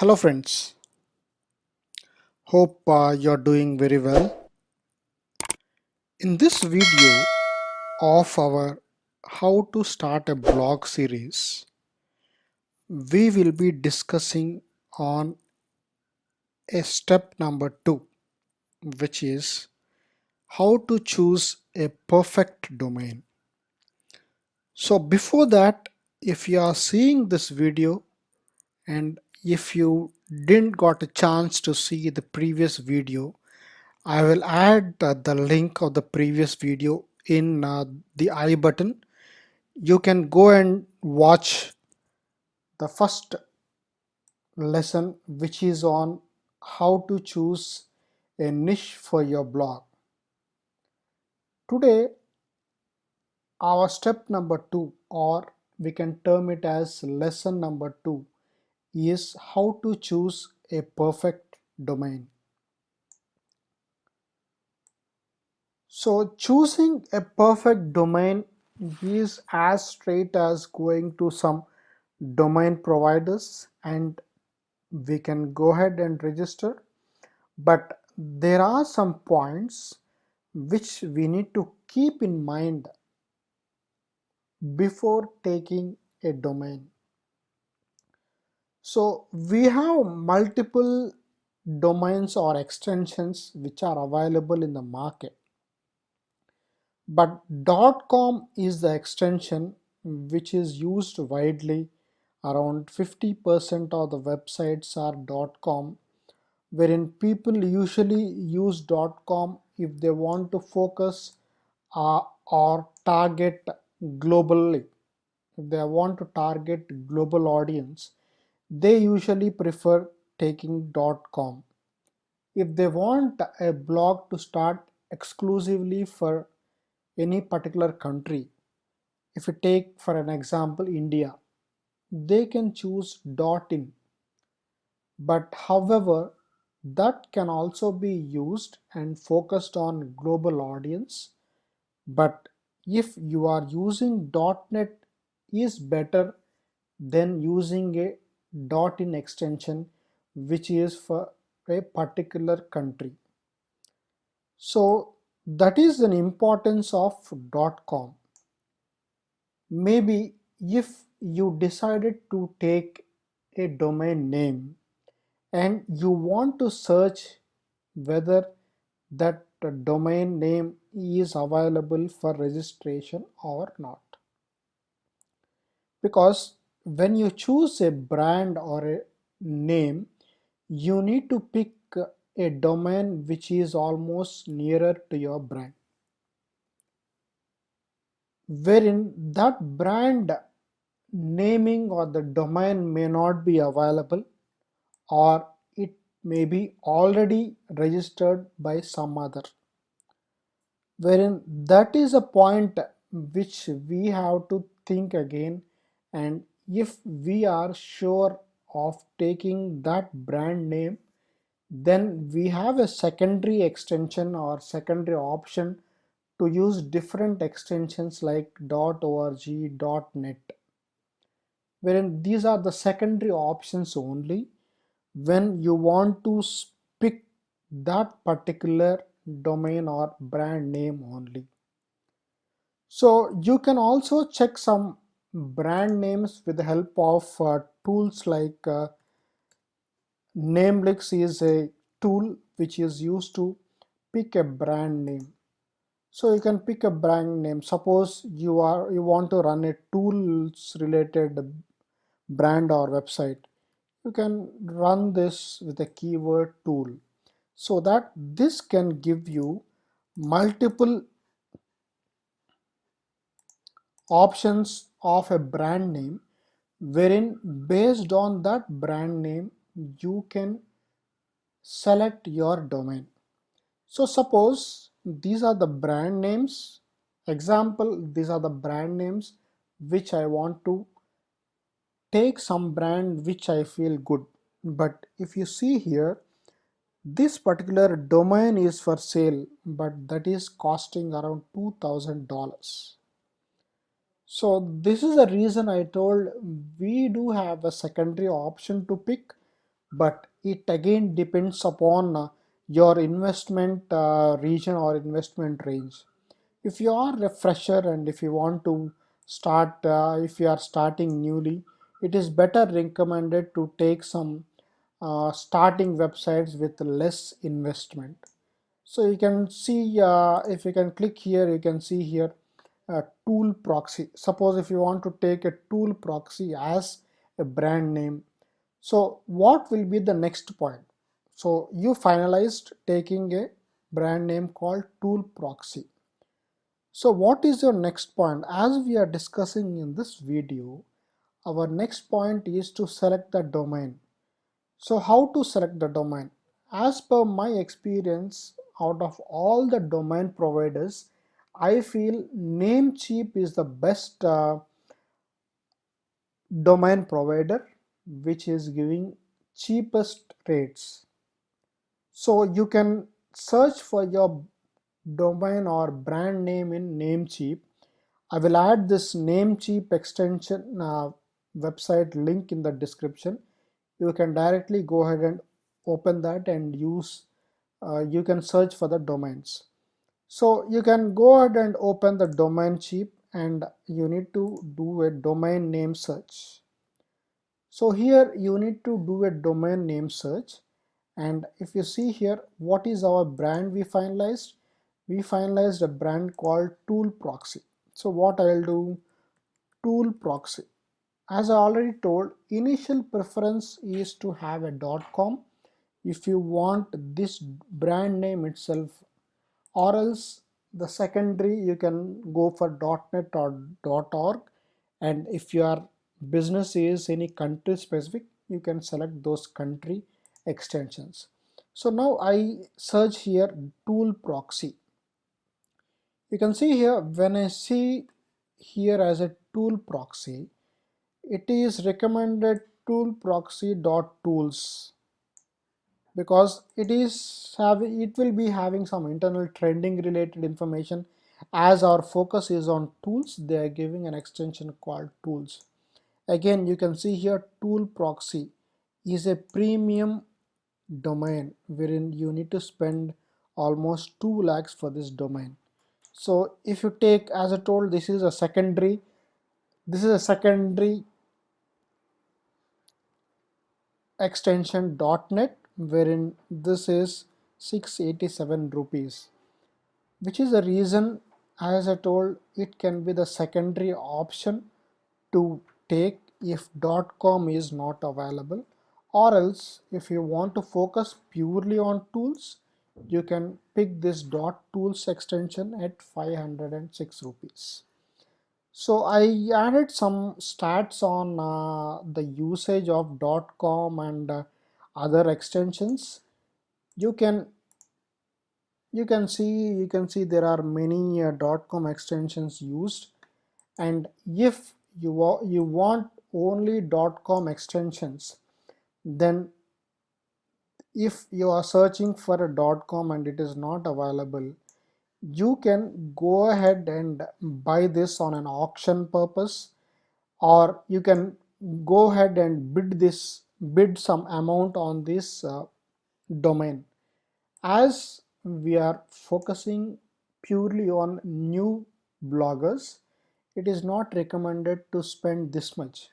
Hello friends, hope you're doing very well. In this video of our how to start a blog series, we will be discussing on a step number 2, which is how to choose a perfect domain. So before that, if you are seeing this video and if you didn't got a chance to see the previous video, I will add the link of the previous video in the I button. You can go and watch the first lesson, which is on how to choose a niche for your blog. Today, our step number 2, or we can term it as lesson number 2, is how to choose a perfect domain. So choosing a perfect domain is as straight as going to some domain providers and we can go ahead and register. But there are some points which we need to keep in mind before taking a domain. So we have multiple domains or extensions which are available in the market. But .com is the extension which is used widely. Around 50% of the websites are .com, wherein people usually use .com if they want to focus or target globally. If they want to target global audience, they usually prefer taking .com. If they want a blog to start exclusively for any particular country, if you take for an example India, they can choose .in. But however, that can also be used and focused on global audience. But if you are using .net is better than using a .in extension which is for a particular country. So that is an importance of .com. Maybe if you decided to take a domain name and you want to search whether that domain name is available for registration or not. Because when you choose a brand or a name, you need to pick a domain which is almost nearer to your brand, wherein that brand naming or the domain may not be available, or it may be already registered by some other, wherein that is a point which we have to think again. And if we are sure of taking that brand name, then we have a secondary extension or secondary option to use different extensions like .org, .net, wherein these are the secondary options only when you want to pick that particular domain or brand name only. So you can also check some brand names with the help of tools like Namelix is a tool which is used to pick a brand name. So you can pick a brand name. Suppose you want to run a tools related brand or website. You can run this with a keyword tool, so that this can give you multiple options of a brand name, wherein based on that brand name you can select your domain. So suppose these are the brand names, example, these are the brand names which I want to take some brand which I feel good. But if you see here, this particular domain is for sale, but that is costing around $2,000. So this is the reason I told we do have a secondary option to pick, but it again depends upon your investment region or investment range. If you are a fresher and if you want to start, if you are starting newly, it is better recommended to take some starting websites with less investment. So you can see, if you can click here, you can see here tool proxy. Suppose if you want to take a tool proxy as a brand name, so what will be the next point? So you finalized taking a brand name called tool proxy. So what is your next point? As we are discussing in this video, our next point is to select the domain. So how to select the domain? As per my experience, out of all the domain providers, I feel Namecheap is the best domain provider which is giving cheapest rates. So you can search for your domain or brand name in Namecheap. I will add this Namecheap extension website link in the description. You can directly go ahead and open that and use, you can search for the domains. So you can go ahead and open the domain cheap and you need to do a domain name search. So here you need to do a domain name search, and if you see here, what is our brand we finalized? We finalized a brand called Tool Proxy. So what I'll do, Tool Proxy. As I already told, initial preference is to have a .com if you want this brand name itself, or else the secondary you can go for .net or .org, and if your business is any country specific, you can select those country extensions. So now I search here tool proxy. You can see here, when I see here as a tool proxy, it is recommended tool proxy dot tools, because it will be having some internal trending related information. As our focus is on tools, they are giving an extension called tools. Again, you can see here tool proxy is a premium domain wherein you need to spend almost 2 lakhs for this domain. So if you take, as I told, this is a secondary extension .net, wherein this is 687 rupees, which is the reason, as I told, it can be the secondary option to take if .com is not available, or else if you want to focus purely on tools, you can pick this .tools extension at 506 rupees. So I added some stats on the usage of .com and other extensions. You can you can see there are many .com extensions used, and if you want only .com extensions, then if you are searching for a .com and it is not available, you can go ahead and buy this on an auction purpose, or you can go ahead and bid some amount on this domain. As we are focusing purely on new bloggers, it is not recommended to spend this much.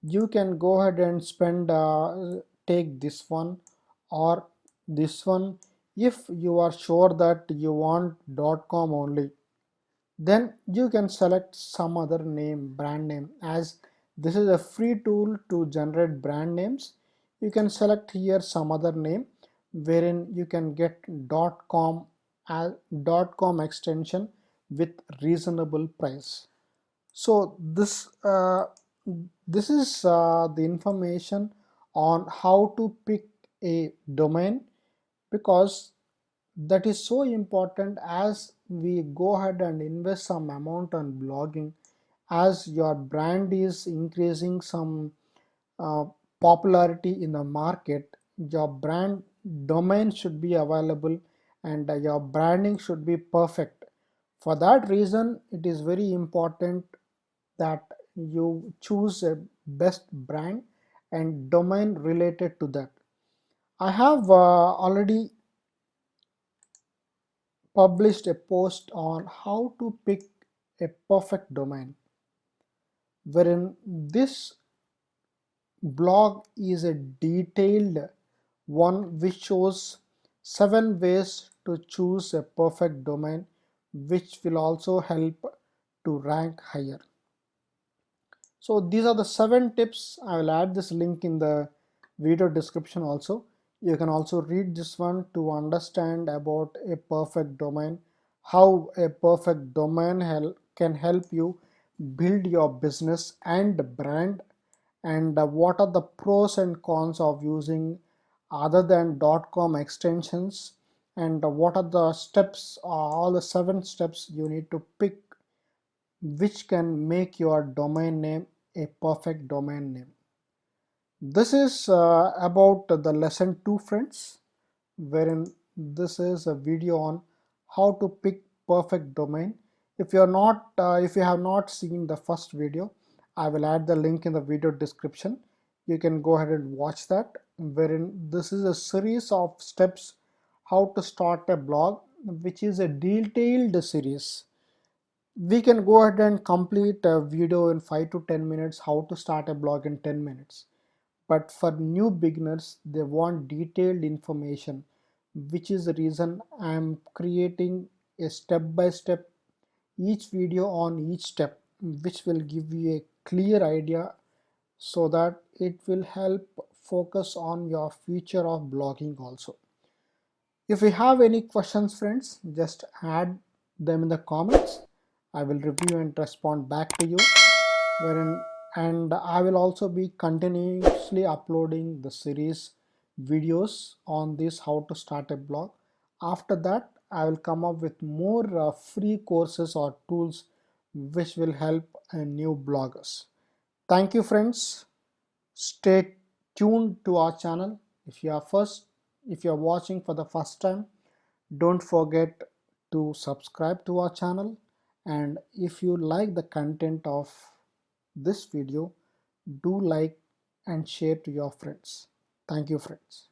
You can go ahead and spend, take this one or this one. If you are sure that you want .com only, then you can select some other brand name. As this is a free tool to generate brand names, you can select here some other name wherein you can get .com as .com extension with reasonable price. So this is the information on how to pick a domain, because that is so important as we go ahead and invest some amount on blogging. As your brand is increasing some uh, popularity in the market, your brand domain should be available, and your branding should be perfect. For that reason, it is very important that you choose a best brand and domain related to that. I have already published a post on how to pick a perfect domain, wherein this blog is a detailed one which shows 7 ways to choose a perfect domain, which will also help to rank higher. So these are the 7 tips. I will add this link in the video description also. You can also read this one to understand about a perfect domain, how a perfect domain can help you build your business and brand, and what are the pros and cons of using other than .com extensions, and what are the steps, all the 7 steps you need to pick which can make your domain name a perfect domain name. This is about the lesson 2, friends, wherein this is a video on how to pick perfect domain. If you have not seen the first video, I will add the link in the video description. You can go ahead and watch that, wherein this is a series of steps how to start a blog, which is a detailed series. We can go ahead and complete a video in 5 to 10 minutes, how to start a blog in 10 minutes. But for new beginners, they want detailed information, which is the reason I'm creating a step by step each video on each step, which will give you a clear idea so that it will help focus on your future of blogging also. If you have any questions, friends, just add them in the comments. I will review and respond back to you. Wherein, and I will also be continuously uploading the series videos on this how to start a blog. After that, I will come up with more free courses or tools which will help new bloggers. Thank you, friends. Stay tuned to our channel. If you are watching for the first time, don't forget to subscribe to our channel, and if you like the content of this video, do like and share to your friends. Thank you, friends.